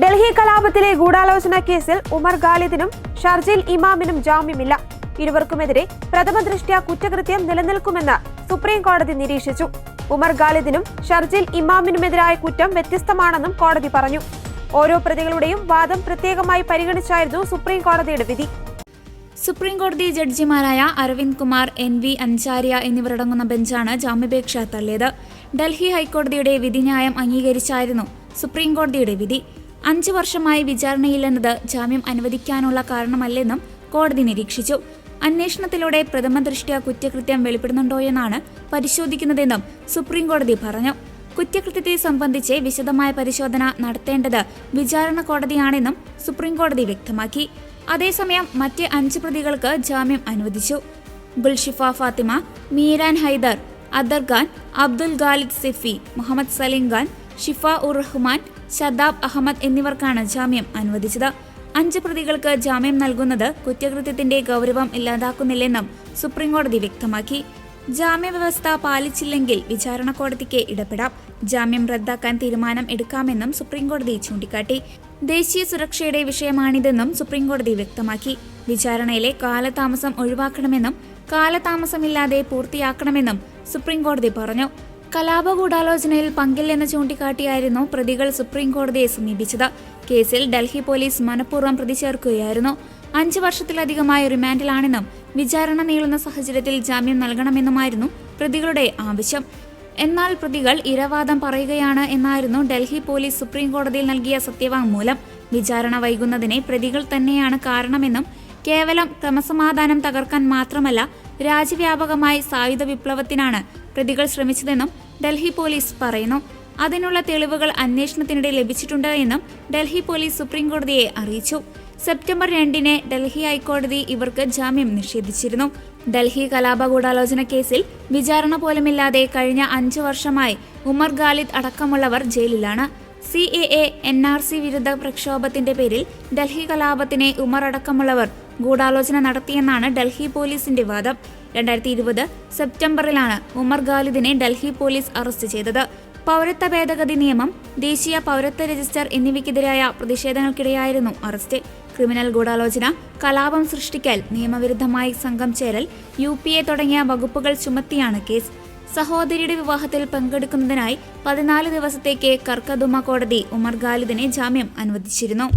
ഡൽഹി കലാപത്തിലെ ഗൂഢാലോചന കേസിൽ ഉമർ ഖാലിദിനും ഷർജിൽ ഇമാമിനും ജാമ്യമില്ല. ഇരുവർക്കുമെതിരെ പ്രഥമ ദൃഷ്ട്യാ കുറ്റകൃത്യം നിലനിൽക്കുമെന്ന് സുപ്രീം കോടതി നിരീക്ഷിച്ചു. ഉമർ ഖാലിദിനും ഷർജിൽ ഇമാമിനുമെതിരായ കുറ്റം വ്യത്യസ്തമാണെന്നും കോടതി പറഞ്ഞു. ഓരോ പ്രതികളുടെയും വാദം പ്രത്യേകമായി പരിഗണിച്ചായിരുന്നു സുപ്രീം കോടതിയുടെ വിധി. സുപ്രീം കോടതി ജഡ്ജിമാരായ അരവിന്ദ് കുമാർ, NV അൻചാരിയ എന്നിവരടങ്ങുന്ന ബെഞ്ചാണ് ജാമ്യാപേക്ഷ തള്ളിയത്. ഡൽഹി ഹൈക്കോടതിയുടെ വിധിന്യായം അംഗീകരിച്ചായിരുന്നു സുപ്രീം കോടതിയുടെ വിധി. 5 വർഷമായി വിചാരണയില്ലെന്നത് ജാമ്യം അനുവദിക്കാനുള്ള കാരണമല്ലെന്നും കോടതി നിരീക്ഷിച്ചു. അന്വേഷണത്തിലൂടെ പ്രഥമ ദൃഷ്ട്യാ കുറ്റകൃത്യം വെളിപ്പെടുന്നുണ്ടോയെന്നാണ് പരിശോധിക്കുന്നതെന്നും സുപ്രീം കോടതി പറഞ്ഞു. കുറ്റകൃത്യത്തെ സംബന്ധിച്ച് വിശദമായ പരിശോധന നടത്തേണ്ടത് വിചാരണ കോടതിയാണെന്നും സുപ്രീം കോടതി വ്യക്തമാക്കി. അതേസമയം മറ്റ് 5 പ്രതികൾക്ക് ജാമ്യം അനുവദിച്ചു. ഗുൽഷിഫ ഫാത്തിമ, മീരാൻ ഹൈദർ, അദർ ഖാൻ, അബ്ദുൽ ഖാലിദ് സിഫി, മുഹമ്മദ് സലീം ഖാൻ, ഷിഫ ഉർ റഹ്മാൻ, ഷദാബ് അഹമ്മദ് എന്നിവർക്കാണ് ജാമ്യം അനുവദിച്ചത്. 5 പ്രതികൾക്ക് ജാമ്യം നൽകുന്നത് കുറ്റകൃത്യത്തിന്റെ ഗൗരവം ഇല്ലാതാക്കുന്നില്ലെന്നും സുപ്രീം കോടതി വ്യക്തമാക്കി. ജാമ്യവ്യവസ്ഥ പാലിച്ചില്ലെങ്കിൽ വിചാരണ കോടതിക്ക് ഇടപെടാം. ജാമ്യം റദ്ദാക്കാൻ തീരുമാനം എടുക്കാമെന്നും സുപ്രീം കോടതി ചൂണ്ടിക്കാട്ടി. ദേശീയ സുരക്ഷയുടെ വിഷയമാണിതെന്നും സുപ്രീം കോടതി വ്യക്തമാക്കി. വിചാരണയിലെ കാലതാമസം ഒഴിവാക്കണമെന്നും കാലതാമസമില്ലാതെ പൂർത്തിയാക്കണമെന്നും സുപ്രീം കോടതി പറഞ്ഞു. കലാപ ഗൂഢാലോചനയിൽ പങ്കില്ലെന്ന് ചൂണ്ടിക്കാട്ടിയായിരുന്നു പ്രതികൾ സുപ്രീം കോടതിയെ സമീപിച്ചത്. കേസിൽ ഡൽഹി പോലീസ് മനഃപൂർവ്വം പ്രതി ചേർക്കുകയായിരുന്നു. 5 വർഷത്തിലധികമായി റിമാൻഡിലാണെന്നും വിചാരണ നീളുന്ന സാഹചര്യത്തിൽ ജാമ്യം നൽകണമെന്നുമായിരുന്നു പ്രതികളുടെ ആവശ്യം. എന്നാൽ പ്രതികൾ ഇരവാദം പറയുകയാണ് എന്നായിരുന്നു ഡൽഹി പോലീസ് സുപ്രീം കോടതിയിൽ നൽകിയ സത്യവാങ്മൂലം. വിചാരണ വൈകുന്നതിനെ പ്രതികൾ തന്നെയാണ് കാരണമെന്നും കേവലം ക്രമസമാധാനം തകർക്കാൻ മാത്രമല്ല രാജ്യവ്യാപകമായി സായുധ വിപ്ലവത്തിനാണ് പ്രതികൾ ശ്രമിച്ചതെന്നും ഡൽഹി പോലീസ് പറയുന്നു. അതിനുള്ള തെളിവുകൾ അന്വേഷണത്തിനിടെ ലഭിച്ചിട്ടുണ്ട് എന്നും ഡൽഹി പോലീസ് സുപ്രീം കോടതിയെ അറിയിച്ചു. സെപ്റ്റംബർ 2 ഡൽഹി ഹൈക്കോടതി ഇവർക്ക് ജാമ്യം നിഷേധിച്ചിരുന്നു. ഡൽഹി കലാപ ഗൂഢാലോചന കേസിൽ വിചാരണ പോലുമില്ലാതെ കഴിഞ്ഞ 5 വർഷമായി ഉമർ ഖാലിദ് അടക്കമുള്ളവർ ജയിലിലാണ്. CAA NRC വിരുദ്ധ പ്രക്ഷോഭത്തിന്റെ പേരിൽ ഡൽഹി കലാപത്തിന് ഉമർ അടക്കമുള്ളവർ ഗൂഢാലോചന നടത്തിയെന്നാണ് ഡൽഹി പോലീസിന്റെ വാദം. 2020 സെപ്റ്റംബറിലാണ് ഉമർ ഖാലിദിനെ ഡൽഹി പോലീസ് അറസ്റ്റ് ചെയ്തത്. പൗരത്വ ഭേദഗതി നിയമം, ദേശീയ പൗരത്വ രജിസ്റ്റർ എന്നിവയ്ക്കെതിരായ പ്രതിഷേധങ്ങൾക്കിടെയായിരുന്നു അറസ്റ്റ്. ക്രിമിനൽ ഗൂഢാലോചന, കലാപം സൃഷ്ടിക്കൽ, നിയമവിരുദ്ധമായി സംഘം ചേരൽ, UPA തുടങ്ങിയ വകുപ്പുകൾ ചുമത്തിയാണ് കേസ്. സഹോദരിയുടെ വിവാഹത്തിൽ പങ്കെടുക്കുന്നതിനായി 14 ദിവസത്തേക്ക് കർക്കദുമ കോടതി ഉമർ ഖാലിദിനെ ജാമ്യം അനുവദിച്ചിരുന്നു.